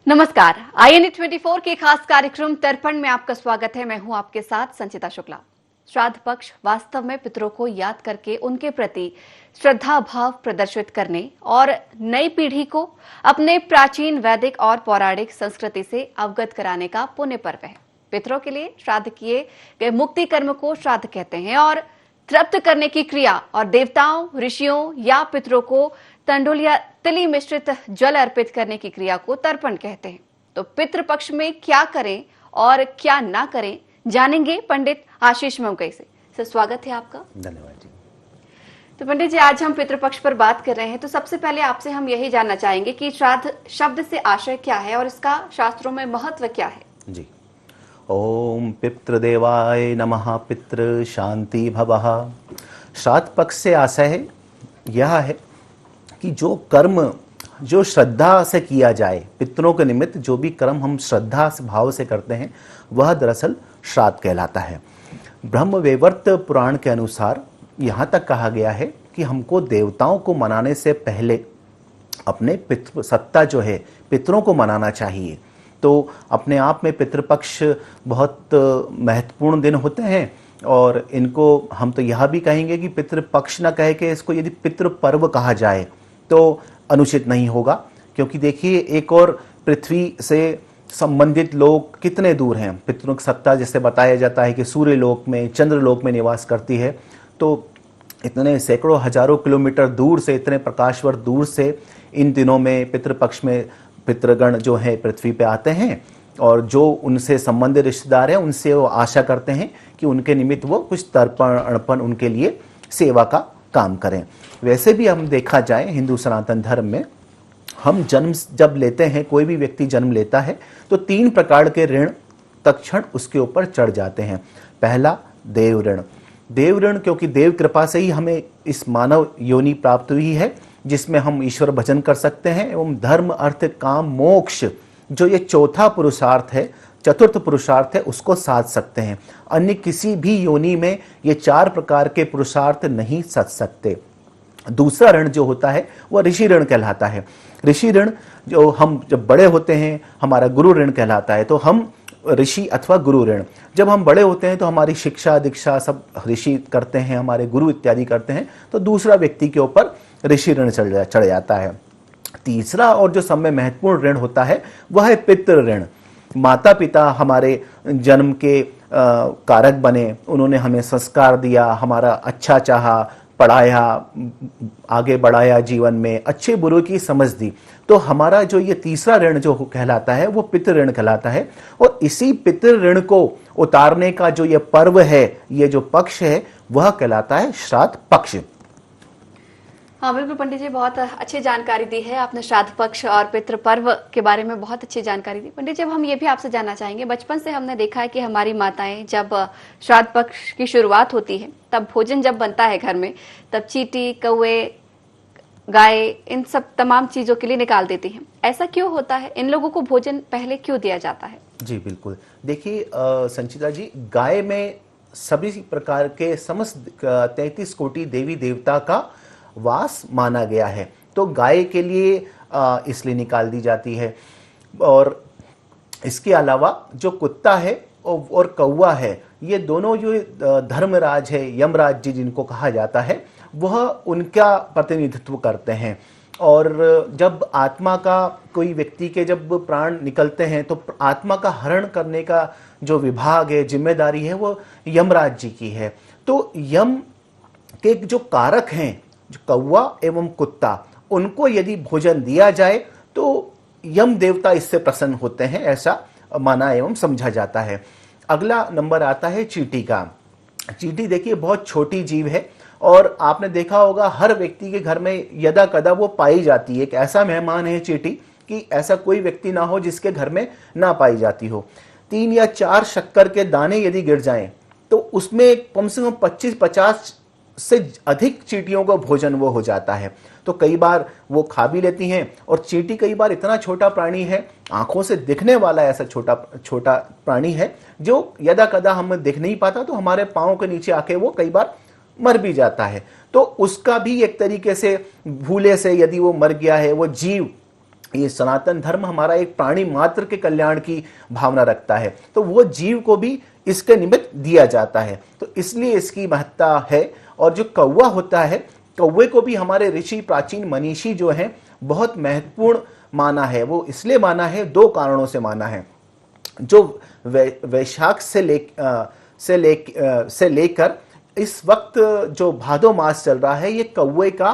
नमस्कार, INA 24 के खास कार्यक्रम तर्पण में आपका स्वागत है। मैं हूं आपके साथ संचिता शुक्ला। श्राद्ध पक्ष वास्तव में पितरों को याद करके उनके प्रति श्रद्धा भाव प्रदर्शित करने और नई पीढ़ी को अपने प्राचीन वैदिक और पौराणिक संस्कृति से अवगत कराने का पुण्य पर्व है। पितरों के लिए श्राद्ध किए गए मुक्ति कर्म को श्राद्ध कहते हैं और तृप्त करने की क्रिया और देवताओं, ऋषियों या पितरों को तंडुल या तिली मिश्रित जल अर्पित करने की क्रिया को तर्पण कहते हैं। तो पितृ पक्ष में क्या करें और क्या ना करें जानेंगे पंडित आशीष मंगई से। सर, स्वागत है आपका। धन्यवाद जी। तो पंडित जी, आज हम पितृपक्ष पर बात कर रहे हैं, तो सबसे पहले आपसे हम यही जानना चाहेंगे कि श्राद्ध शब्द से आशय क्या है और इसका शास्त्रों में महत्व क्या है। जी। ओम पितृदेवाय नमः। पितृ शांति भवः। श्राद्ध पक्ष से आशय यह है कि जो कर्म जो श्रद्धा से किया जाए, पितरों के निमित्त जो भी कर्म हम श्रद्धा से भाव से करते हैं वह दरअसल श्राद्ध कहलाता है। ब्रह्म वैवर्त पुराण के अनुसार यहाँ तक कहा गया है कि हमको देवताओं को मनाने से पहले अपने पितृ सत्ता जो है पितरों को मनाना चाहिए। तो अपने आप में पितृपक्ष बहुत महत्वपूर्ण दिन होते हैं और इनको हम तो यह भी कहेंगे कि पितृपक्ष न कह के इसको यदि पितृ पर्व कहा जाए तो अनुचित नहीं होगा, क्योंकि देखिए एक और पृथ्वी से संबंधित लोग कितने दूर हैं। पितरों की सत्ता जैसे बताया जाता है कि सूर्य लोक में, चंद्र लोक में निवास करती है, तो इतने सैकड़ों हजारों किलोमीटर दूर से, इतने प्रकाशवर्ष दूर से इन दिनों में पितृपक्ष में पितृगण जो है पृथ्वी पे आते हैं और जो उनसे संबंधित रिश्तेदार हैं उनसे वो आशा करते हैं कि उनके निमित्त वो कुछ तर्पण अर्पण उनके लिए सेवा का काम करें। वैसे भी हम देखा जाए हिंदू सनातन धर्म में हम जन्म जब लेते हैं, कोई भी व्यक्ति जन्म लेता है तो 3 प्रकार के ऋण तत्क्षण उसके ऊपर चढ़ जाते हैं। पहला देव ऋण। देव ऋण क्योंकि देव कृपा से ही हमें इस मानव योनि प्राप्त हुई है जिसमें हम ईश्वर भजन कर सकते हैं एवं धर्म अर्थ काम मोक्ष जो ये चौथा पुरुषार्थ है, चतुर्थ पुरुषार्थ है, उसको साध सकते हैं। अन्य किसी भी योनि में ये 4 प्रकार के पुरुषार्थ नहीं साध सकते। दूसरा ऋण जो होता है वह ऋषि ऋण कहलाता है। ऋषि ऋण जो हम जब बड़े होते हैं हमारा गुरु ऋण कहलाता है। तो हम ऋषि अथवा गुरु ऋण जब हम बड़े होते हैं तो हमारी शिक्षा दीक्षा सब ऋषि करते हैं, हमारे गुरु इत्यादि करते हैं, तो दूसरा व्यक्ति के ऊपर ऋषि ऋण चढ़ जाता है। तीसरा और जो सब में महत्वपूर्ण ऋण होता है वह है पितृ ऋण। माता पिता हमारे जन्म के कारक बने, उन्होंने हमें संस्कार दिया, हमारा अच्छा चाहा, पढ़ाया, आगे बढ़ाया, जीवन में अच्छे बुरे की समझ दी, तो हमारा जो ये तीसरा ऋण जो कहलाता है वो पितृ ऋण कहलाता है। और इसी पितृ ऋण को उतारने का जो ये पर्व है, ये जो पक्ष है वह कहलाता है श्राद्ध पक्ष। हाँ बिल्कुल पंडित जी, बहुत अच्छी जानकारी दी है आपने। श्राद्ध पक्ष और पितृ पर्व के बारे में बहुत अच्छी जानकारी दी। पंडित जी, अब हम ये भी आपसे जानना चाहेंगे, बचपन से हमने देखा है कि हमारी माताएं जब श्राद्ध पक्ष की शुरुआत होती है तब भोजन जब बनता है घर में तब चींटी, कौवे, गाय, इन सब तमाम चीजों के लिए निकाल देती हैं। ऐसा क्यों होता है? इन लोगों को भोजन पहले क्यों दिया जाता है? जी बिल्कुल। देखिए संचिता जी, गाय में सभी प्रकार के समस्त 33 कोटि देवी देवता का वास माना गया है, तो गाय के लिए इसलिए निकाल दी जाती है। और इसके अलावा जो कुत्ता है और कौवा है, ये दोनों जो धर्मराज है, यमराज जी जिनको कहा जाता है, वह उनका प्रतिनिधित्व करते हैं। और जब आत्मा का कोई व्यक्ति के जब प्राण निकलते हैं तो आत्मा का हरण करने का जो विभाग है, जिम्मेदारी है, वो यमराज जी की है। तो यम के जो कारक हैं, जो कौवा एवं कुत्ता, उनको यदि भोजन दिया जाए तो यम देवता इससे प्रसन्न होते हैं, ऐसा माना एवं समझा जाता है। अगला नंबर आता है चींटी का। चींटी देखिए बहुत छोटी जीव है और आपने देखा होगा हर व्यक्ति के घर में यदा कदा वो पाई जाती है। एक ऐसा मेहमान है चींटी कि ऐसा कोई व्यक्ति ना हो जिसके घर में ना पाई जाती हो। 3 या 4 शक्कर के दाने यदि गिर जाएं तो उसमें कम से कम 25-50 से अधिक चींटियों का भोजन वो हो जाता है। तो कई बार वो खा भी लेती हैं। और चींटी कई बार इतना छोटा प्राणी है, आंखों से दिखने वाला ऐसा छोटा प्राणी है जो यदा कदा हमें दिख नहीं पाता, तो हमारे पाँव के नीचे आके वो कई बार मर भी जाता है। तो उसका भी एक तरीके से भूले से यदि वो मर गया है, वो जीव ये सनातन धर्म हमारा एक प्राणी मात्र के कल्याण की भावना रखता है, तो वो जीव को भी इसके निमित्त दिया जाता है, तो इसलिए इसकी महत्ता है। और जो कौवा होता है, कौवे को भी हमारे ऋषि प्राचीन मनीषी जो हैं बहुत महत्वपूर्ण माना है। वो इसलिए माना है, दो कारणों से माना है। जो वैशाख से लेकर इस वक्त जो भादो मास चल रहा है, ये कौवे का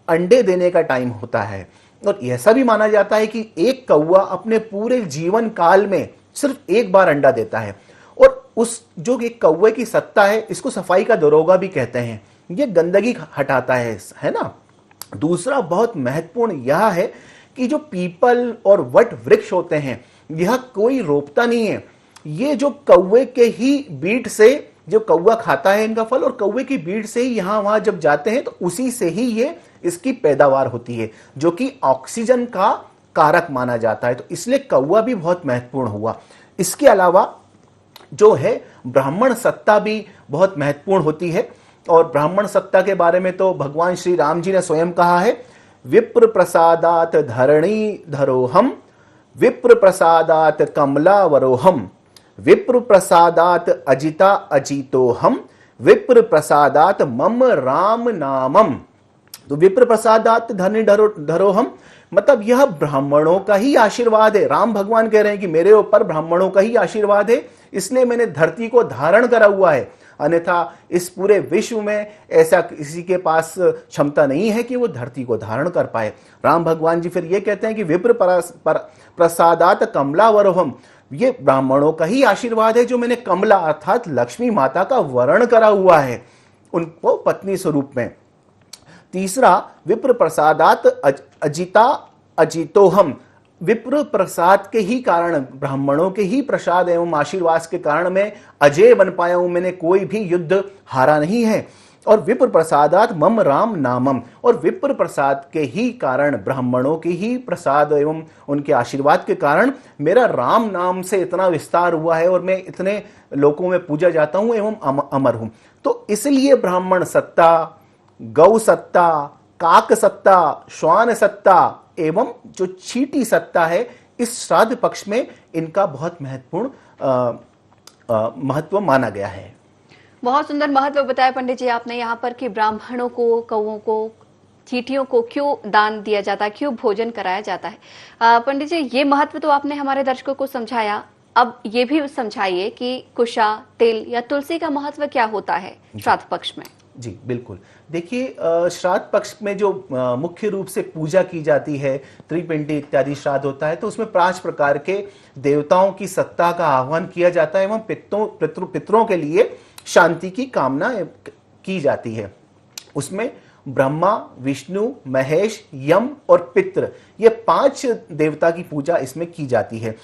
अंडे देने का टाइम होता है। और ऐसा भी माना जाता है कि एक कौवा अपने पूरे जीवन काल में सिर्फ एक बार अंडा देता है। और उस जो एक कौवे की सत्ता है, इसको सफाई का दरोगा भी कहते हैं, ये गंदगी हटाता है ना। दूसरा बहुत महत्वपूर्ण यह है कि जो पीपल और वट वृक्ष होते हैं, यह कोई रोपता नहीं है। ये जो कौवे के ही बीट से, जो कौवा खाता है इनका फल, और कौवे की बीट से ही यहां वहां जब जाते हैं तो उसी से ही ये इसकी पैदावार होती है, जो कि ऑक्सीजन का कारक माना जाता है। तो इसलिए कौवा भी बहुत महत्वपूर्ण हुआ। इसके अलावा जो है ब्राह्मण सत्ता भी बहुत महत्वपूर्ण होती है। और ब्राह्मण सत्ता के बारे में तो भगवान श्री राम जी ने स्वयं कहा है, विप्र प्रसादात धरणी धरोहम, विप्र प्रसादात कमला वरोहम, विप्र प्रसादात अजिता अजितोहम, विप्र प्रसादात मम राम नामम। तो विप्र प्रसादात धरणी धरोहम मतलब यह ब्राह्मणों का ही आशीर्वाद है। राम भगवान कह रहे हैं कि मेरे ऊपर ब्राह्मणों का ही आशीर्वाद है, इसलिए मैंने धरती को धारण करा हुआ है। अन्यथा इस पूरे विश्व में ऐसा किसी के पास क्षमता नहीं है कि वो धरती को धारण कर पाए। राम भगवान जी फिर ये कहते हैं कि विप्र प्रसादात कमला वरोहम, ये ब्राह्मणों का ही आशीर्वाद है जो मैंने कमला अर्थात लक्ष्मी माता का वरण करा हुआ है उनको पत्नी स्वरूप में। तीसरा, विप्र प्रसादात अजिता अजितोहम, विप्र प्रसाद के ही कारण, ब्राह्मणों के ही प्रसाद एवं आशीर्वाद के कारण मैं अजय बन पाया हूं, मैंने कोई भी युद्ध हारा नहीं है। और विप्र प्रसादात मम राम नामम, और विप्र प्रसाद के ही कारण, ब्राह्मणों के ही प्रसाद एवं उनके आशीर्वाद के कारण मेरा राम नाम से इतना विस्तार हुआ है और मैं इतने लोगों में पूजा जाता हूं एवं अमर हूं। तो इसलिए ब्राह्मण सत्ता, गौ सत्ता, काक सत्ता, श्वान सत्ता एवं जो चींटी सत्ता है, इस श्राद्ध पक्ष में इनका बहुत महत्वपूर्ण महत्व माना गया है। बहुत सुंदर महत्व बताया पंडित जी आपने यहाँ पर कि ब्राह्मणों को, कौवों को, चींटियों को क्यों दान दिया जाता है, क्यों भोजन कराया जाता है। पंडित जी, ये महत्व तो आपने हमारे दर्शकों को समझाया, अब ये भी समझाइए कि कुशा, तिल या तुलसी का महत्व क्या होता है श्राद्ध पक्ष में। जी बिल्कुल, देखिए श्राद्ध पक्ष में जो मुख्य रूप से पूजा की जाती है, त्रिपिंडी इत्यादि श्राद्ध होता है, तो उसमें 5 प्रकार के देवताओं की सत्ता का आह्वान किया जाता है एवं पितरों के लिए शांति की कामना की जाती है। उसमें ब्रह्मा, विष्णु, महेश, यम और पितृ, ये 5 देवता की पूजा इसमें की जाती है।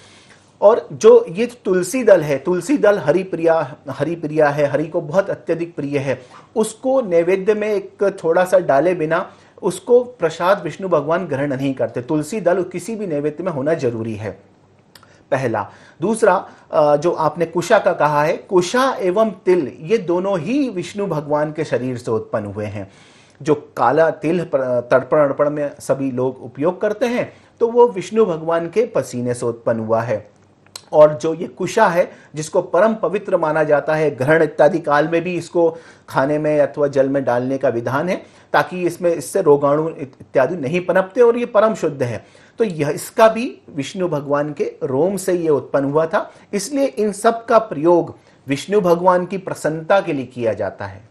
और जो ये तुलसी दल है, तुलसी दल हरिप्रिया है, हरि को बहुत अत्यधिक प्रिय है, उसको नैवेद्य में एक थोड़ा सा डाले बिना उसको प्रसाद विष्णु भगवान ग्रहण नहीं करते। तुलसी दल किसी भी नैवेद्य में होना जरूरी है, पहला। दूसरा, जो आपने कुशा का कहा है, कुशा एवं तिल ये दोनों ही विष्णु भगवान के शरीर से उत्पन्न हुए हैं। जो काला तिल तर्पण अर्पण में सभी लोग उपयोग करते हैं, तो वो विष्णु भगवान के पसीने से उत्पन्न हुआ है। और जो ये कुशा है, जिसको परम पवित्र माना जाता है, ग्रहण इत्यादि काल में भी इसको खाने में अथवा जल में डालने का विधान है, ताकि इससे रोगाणु इत्यादि नहीं पनपते और ये परम शुद्ध है। तो यह इसका भी विष्णु भगवान के रोम से ये उत्पन्न हुआ था, इसलिए इन सब का प्रयोग विष्णु भगवान की प्रसन्नता के लिए किया जाता है।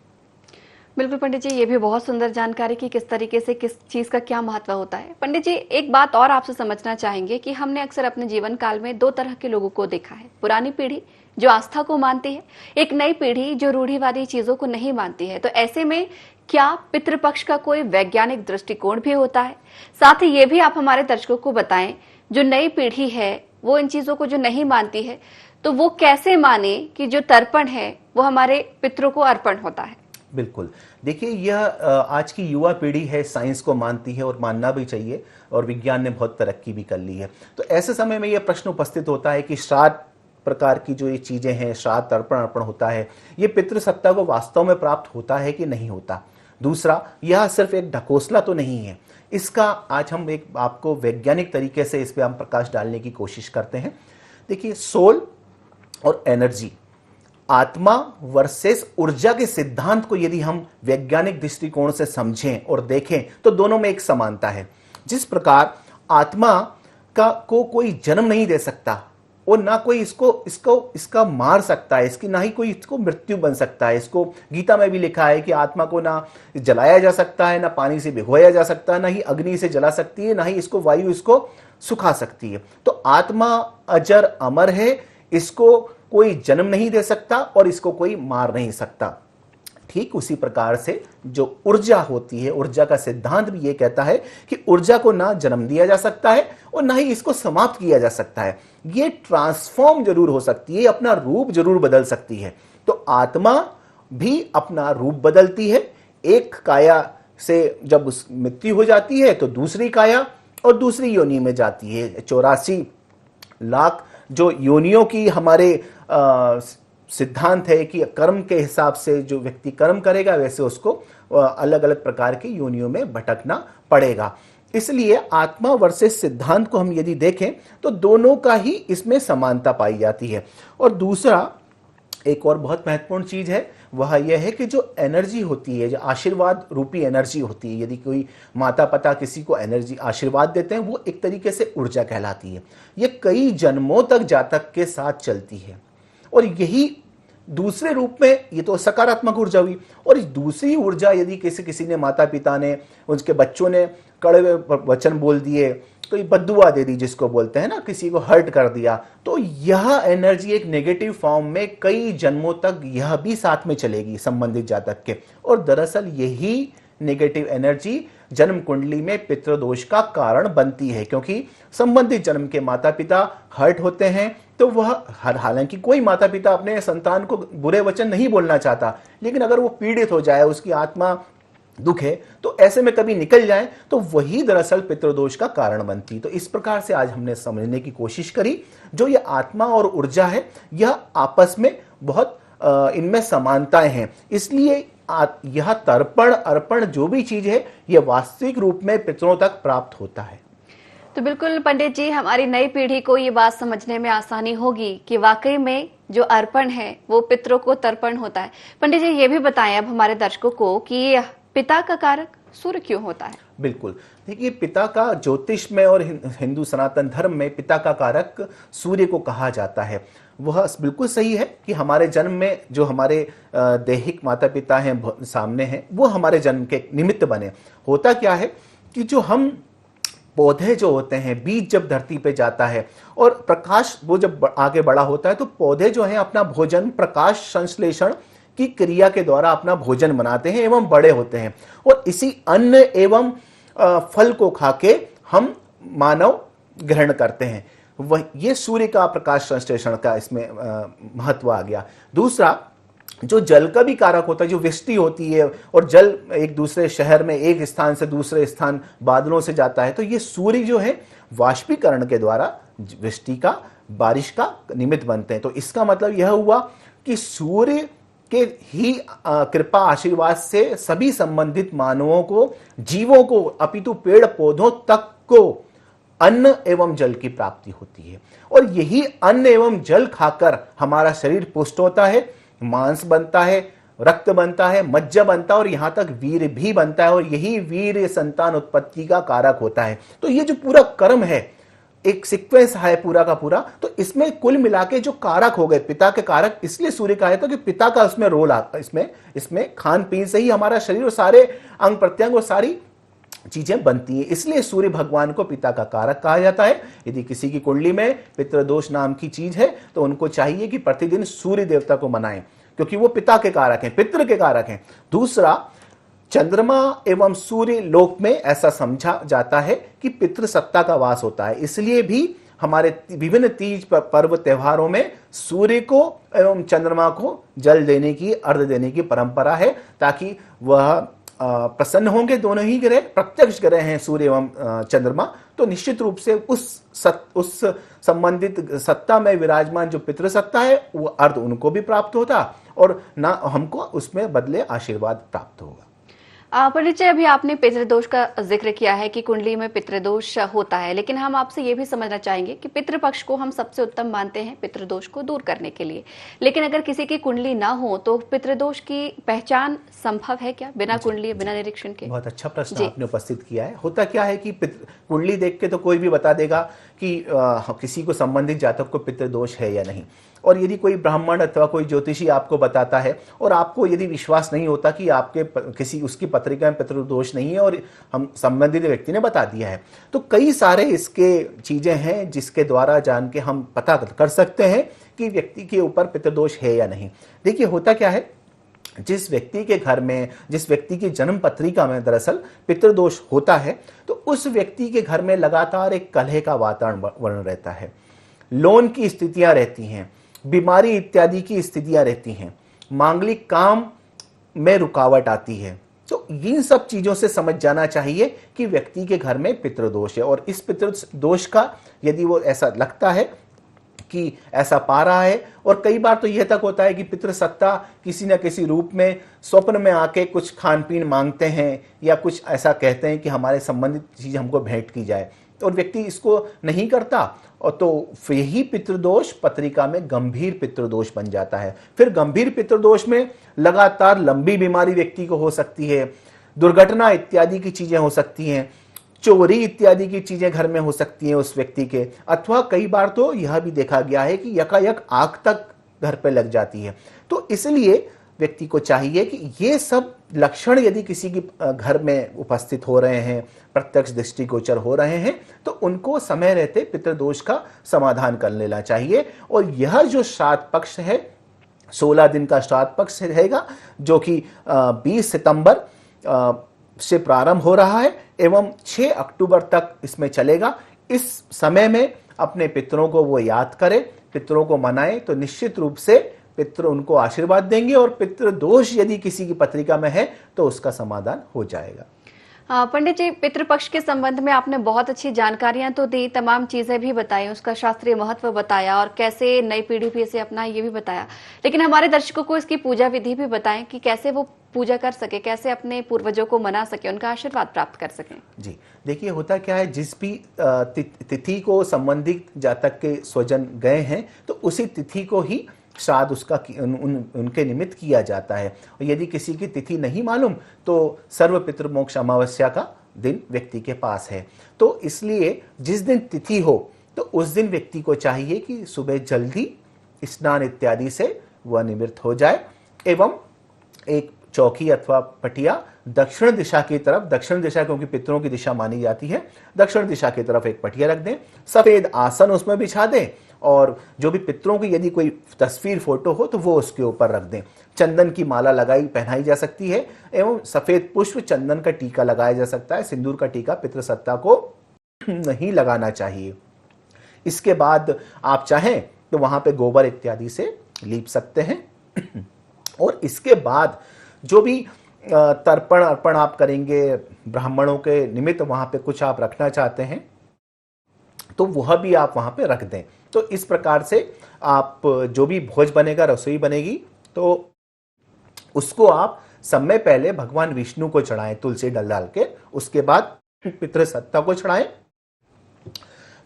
बिल्कुल पंडित जी, ये भी बहुत सुंदर जानकारी की किस तरीके से किस चीज का क्या महत्व होता है। पंडित जी, एक बात और आपसे समझना चाहेंगे कि हमने अक्सर अपने जीवन काल में 2 तरह के लोगों को देखा है, पुरानी पीढ़ी जो आस्था को मानती है, एक नई पीढ़ी जो रूढ़िवादी चीजों को नहीं मानती है। तो ऐसे में क्या पितृपक्ष का कोई वैज्ञानिक दृष्टिकोण भी होता है? साथ ही ये भी आप हमारे दर्शकों को बताएं, जो नई पीढ़ी है वो इन चीजों को जो नहीं मानती है, तो वो कैसे माने कि जो तर्पण है वो हमारे पितरों को अर्पण होता है। बिल्कुल, देखिए यह आज की युवा पीढ़ी है, साइंस को मानती है और मानना भी चाहिए, और विज्ञान ने बहुत तरक्की भी कर ली है। तो ऐसे समय में यह प्रश्न उपस्थित होता है कि श्राद्ध प्रकार की जो ये चीजें हैं, श्राद्ध तर्पण अर्पण होता है, ये पितृसत्ता को वास्तव में प्राप्त होता है कि नहीं होता। दूसरा, यह सिर्फ एक ढकोसला तो नहीं है, इसका आज हम एक आपको वैज्ञानिक तरीके से इस पे हम प्रकाश डालने की कोशिश करते हैं। देखिए, सोल और एनर्जी, आत्मा वर्सेस ऊर्जा के सिद्धांत को यदि हम वैज्ञानिक दृष्टिकोण से समझें और देखें तो दोनों में एक समानता है। जिस प्रकार आत्मा को कोई जन्म नहीं दे सकता और ना कोई इसका मार सकता है, इसकी ना ही कोई इसको मृत्यु बन सकता है। इसको गीता में भी लिखा है कि आत्मा को ना जलाया जा सकता है, ना पानी से भिगोया जा सकता है, ना ही अग्नि से जला सकती है, ना ही इसको वायु इसको सुखा सकती है। तो आत्मा अजर अमर है, इसको कोई जन्म नहीं दे सकता और इसको कोई मार नहीं सकता। ठीक उसी प्रकार से जो ऊर्जा होती है, ऊर्जा का सिद्धांत भी ये कहता है कि ऊर्जा को ना जन्म दिया जा सकता है और ना ही इसको समाप्त किया जा सकता है। ये ट्रांसफॉर्म जरूर हो सकती है, अपना रूप जरूर बदल सकती है। तो आत्मा भी अपना रूप बदलती है। एक काया से जब उस मृत्यु हो जाती है तो दूसरी काया और दूसरी योनि में जाती है। 84 लाख जो योनियों की हमारे सिद्धांत है कि कर्म के हिसाब से जो व्यक्ति कर्म करेगा वैसे उसको अलग अलग प्रकार की योनियों में भटकना पड़ेगा। इसलिए आत्मा वर्सेस सिद्धांत को हम यदि देखें तो दोनों का ही इसमें समानता पाई जाती है। और दूसरा, एक और बहुत महत्वपूर्ण चीज है, वह यह है कि जो एनर्जी होती है, जो आशीर्वाद रूपी एनर्जी होती है, यदि कोई माता पिता किसी को एनर्जी आशीर्वाद देते हैं, वो एक तरीके से ऊर्जा कहलाती है। ये कई जन्मों तक जातक के साथ चलती है और यही दूसरे रूप में, ये तो सकारात्मक ऊर्जा हुई। और इस दूसरी ऊर्जा यदि किसी ने माता पिता ने, उसके बच्चों ने कड़वे वचन बोल दिए, कोई बद्दुआ दे दी जिसको बोलते हैं ना, किसी को हर्ट कर दिया, तो यह एनर्जी एक नेगेटिव फॉर्म में कई जन्मों तक यह भी साथ में चलेगी संबंधित जातक के। और दरअसल यही नेगेटिव एनर्जी जन्म कुंडली में पितृदोष का कारण बनती है, क्योंकि संबंधित जन्म के माता पिता हर्ट होते हैं तो वह, हालांकि कोई माता पिता अपने संतान को बुरे वचन नहीं बोलना चाहता, लेकिन अगर वो पीड़ित हो जाए, उसकी आत्मा दुख है, तो ऐसे में कभी निकल जाए तो वही दरअसल पितृदोष का कारण बनती। तो इस प्रकार से आज हमने समझने की कोशिश करी, जो ये आत्मा और ऊर्जा है यह आपस में बहुत इनमें समानताएं हैं। इसलिए यह तर्पण अर्पण जो भी चीज है यह वास्तविक रूप में पितरों तक प्राप्त होता है। तो बिल्कुल पंडित जी, हमारी नई पीढ़ी को ये बात समझने में आसानी होगी कि वाकई में जो अर्पण है वो पितरों को तर्पण होता है। पंडित जी, ये भी बताएं अब हमारे दर्शकों को कि पिता का कारक सूर्य क्यों होता है? बिल्कुल, देखिए, पिता का ज्योतिष में और हिंदू सनातन धर्म में पिता का कारक सूर्य को कहा जाता है। वह बिल्कुल सही है कि हमारे जन्म में जो हमारे दैहिक माता पिता हैं सामने हैं, वो हमारे जन्म के निमित्त बने। होता क्या है कि जो हम पौधे जो होते हैं, बीज जब धरती पे जाता है और प्रकाश वो जब आगे बड़ा होता है, तो पौधे जो हैं अपना भोजन प्रकाश संश्लेषण की क्रिया के द्वारा अपना भोजन बनाते हैं एवं बड़े होते हैं। और इसी अन्न एवं फल को खाके हम मानव ग्रहण करते हैं। वह ये सूर्य का प्रकाश संश्लेषण का इसमें महत्व आ गया। दूसरा, जो जल का भी कारक होता है, जो वृष्टि होती है और जल एक दूसरे शहर में एक स्थान से दूसरे स्थान बादलों से जाता है, तो ये सूर्य जो है वाष्पीकरण के द्वारा वृष्टि का, बारिश का निमित्त बनते हैं। तो इसका मतलब यह हुआ कि सूर्य के ही कृपा आशीर्वाद से सभी संबंधित मानवों को, जीवों को, अपितु पेड़ पौधों तक को अन्न एवं जल की प्राप्ति होती है। और यही अन्न एवं जल खाकर हमारा शरीर पुष्ट होता है, मांस बनता है, रक्त बनता है, मज्जा बनता है और यहां तक वीर भी बनता है। और यही वीर संतान उत्पत्ति का कारक होता है। तो ये जो पूरा कर्म है, एक सीक्वेंस है पूरा का पूरा, तो इसमें कुल मिला के जो कारक हो गए पिता के कारक, इसलिए सूर्य कहा जाता है कि पिता का उसमें रोल आता है। इसमें खान पीन से ही हमारा शरीर और सारे अंग प्रत्यंग और सारी चीजें बनती हैं। इसलिए सूर्य भगवान को पिता का कारक कहा जाता है। यदि किसी की कुंडली में पितृदोष नाम की चीज है तो उनको चाहिए कि प्रतिदिन सूर्य देवता को मनाएं, क्योंकि वो पिता के कारक हैं, पितृ के कारक हैं। दूसरा, चंद्रमा एवं सूर्य लोक में ऐसा समझा जाता है कि पितृ सत्ता का वास होता है। इसलिए भी हमारे विभिन्न तीज पर्व त्योहारों में सूर्य को एवं चंद्रमा को जल देने की, अर्घ देने की परंपरा है, ताकि वह प्रसन्न होंगे। दोनों ही ग्रह प्रत्यक्ष ग्रह हैं, सूर्य एवं चंद्रमा, तो निश्चित रूप से उस संबंधित सत्ता में विराजमान जो पितृ सत्ता है वो अर्घ उनको भी प्राप्त होता और ना हमको उसमें बदले आशीर्वाद प्राप्त होगा। पंडित जी, अभी आपने पितृदोष का जिक्र किया है कि कुंडली में पितृदोष होता है, लेकिन हम आपसे ये भी समझना चाहेंगे कि पितृपक्ष को हम सबसे उत्तम मानते हैं पितृदोष को दूर करने के लिए, लेकिन अगर किसी की कुंडली ना हो तो पितृदोष की पहचान संभव है क्या बिना कुंडली, बिना निरीक्षण के? बहुत अच्छा प्रश्न आपने उपस्थित किया है। होता क्या है कि कुंडली देख के तो कोई भी बता देगा कि किसी को संबंधित जातक को पितृदोष है या नहीं, और यदि कोई ब्राह्मण अथवा कोई ज्योतिषी आपको बताता है और आपको यदि विश्वास नहीं होता कि आपके किसी उसकी पत्रिका में पितृदोष नहीं है और हम संबंधित व्यक्ति ने बता दिया है, तो कई सारे इसके चीजें हैं जिसके द्वारा जान के हम पता कर सकते हैं कि व्यक्ति के ऊपर पितृदोष है या नहीं। देखिए, होता क्या है, जिस व्यक्ति के घर में, जिस व्यक्ति की जन्म पत्रिका में दरअसल पितृदोष होता है, तो उस व्यक्ति के घर में लगातार एक कलह का वातावरण रहता है, लोन की स्थितियां रहती हैं, बीमारी इत्यादि की स्थितियां रहती हैं, मांगलिक काम में रुकावट आती है। तो इन सब चीजों से समझ जाना चाहिए कि व्यक्ति के घर में पितृदोष है, और इस पितृदोष का यदि वो ऐसा लगता है कि ऐसा पा रहा है, और कई बार तो यह तक होता है कि पितृसत्ता किसी न किसी रूप में स्वप्न में आके कुछ खान पीन मांगते हैं या कुछ ऐसा कहते हैं कि हमारे संबंधित चीज हमको भेंट की जाए, और व्यक्ति इसको नहीं करता, और तो यही पितृदोष पत्रिका में गंभीर पितृदोष बन जाता है। फिर गंभीर पितृदोष में लगातार लंबी बीमारी व्यक्ति को हो सकती है, दुर्घटना इत्यादि की चीजें हो सकती हैं, चोरी इत्यादि की चीजें घर में हो सकती हैं उस व्यक्ति के, अथवा कई बार तो यह भी देखा गया है कि यकायक आग तक घर पे लग जाती है। तो इसलिए व्यक्ति को चाहिए कि ये सब लक्षण यदि किसी की घर में उपस्थित हो रहे हैं, प्रत्यक्ष दृष्टिगोचर हो रहे हैं, तो उनको समय रहते पितृदोष का समाधान कर लेना चाहिए। और यह जो श्राद्ध पक्ष है, 16 दिन का श्राद्ध पक्ष रहेगा, जो कि 20 सितंबर से प्रारंभ हो रहा है एवं 6 अक्टूबर तक इसमें चलेगा। इस समय में अपने पितरों को वो याद करें, पितरों को मनाएं, तो निश्चित रूप से पितृ उनको आशीर्वाद देंगे, और पितृदोष यदि किसी की पत्रिका में है तो उसका समाधान हो जाएगा। पंडित जी, पितृपक्ष के संबंध में आपने बहुत अच्छी जानकारियां तो दी, तमाम चीजें भी बताई, उसका शास्त्रीय महत्व बताया और कैसे नई पीढ़ी भी इसे अपनाए ये भी बताया, लेकिन हमारे दर्शकों को इसकी पूजा विधि भी बताएं कि कैसे वो पूजा कर सके, कैसे अपने पूर्वजों को मना सके, उनका आशीर्वाद प्राप्त कर सकें। जी देखिए, होता क्या है, जिस भी तिथि को संबंधित जातक के स्वजन गए हैं तो उसी तिथि को ही श्राद्ध उसका उनके निमित्त किया जाता है। और यदि किसी की तिथि नहीं मालूम तो सर्व पितृमोक्ष अमावस्या का दिन व्यक्ति के पास है, तो इसलिए जिस दिन तिथि हो तो उस दिन व्यक्ति को चाहिए कि सुबह जल्दी स्नान इत्यादि से वह निवृत्त हो जाए, एवं एक चौकी अथवा पटिया दक्षिण दिशा की तरफ, दक्षिण दिशा क्योंकि पितरों की दिशा मानी जाती है, दक्षिण दिशा की तरफ एक पटिया रख दें, सफेद आसन उसमें बिछा दें, और जो भी पितरों की यदि कोई तस्वीर फोटो हो तो वो उसके ऊपर रख दें। चंदन की माला पहनाई जा सकती है, एवं सफेद पुष्प चंदन का टीका लगाया जा सकता है। सिंदूर का टीका पितृसत्ता को नहीं लगाना चाहिए। इसके बाद आप चाहें तो वहां पे गोबर इत्यादि से लीप सकते हैं। और इसके बाद जो भी तर्पण अर्पण आप करेंगे ब्राह्मणों के निमित्त, वहां पे कुछ आप रखना चाहते हैं तो वह भी आप वहां पे रख दें। तो इस प्रकार से आप जो भी भोज बनेगा, रसोई बनेगी, तो उसको आप समय पहले भगवान विष्णु को चढ़ाएं तुलसी डाल के, उसके बाद पितृसत्ता को चढ़ाएं,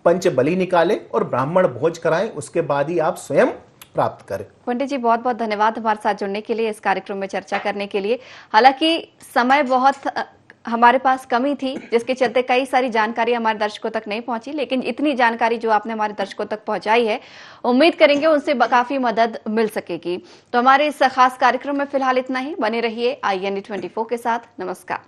पंच बलि निकालें और ब्राह्मण भोज कराएं, उसके बाद ही आप स्वयं प्राप्त करें। पंडित जी, बहुत बहुत धन्यवाद हमारे साथ जुड़ने के लिए, इस कार्यक्रम में चर्चा करने के लिए। हालांकि समय बहुत हमारे पास कमी थी, जिसके चलते कई सारी जानकारी हमारे दर्शकों तक नहीं पहुंची, लेकिन इतनी जानकारी जो आपने हमारे दर्शकों तक पहुंचाई है, उम्मीद करेंगे उनसे काफी मदद मिल सकेगी। तो हमारे इस खास कार्यक्रम में फिलहाल इतना ही। बने रहिए INE 24 के साथ। नमस्कार।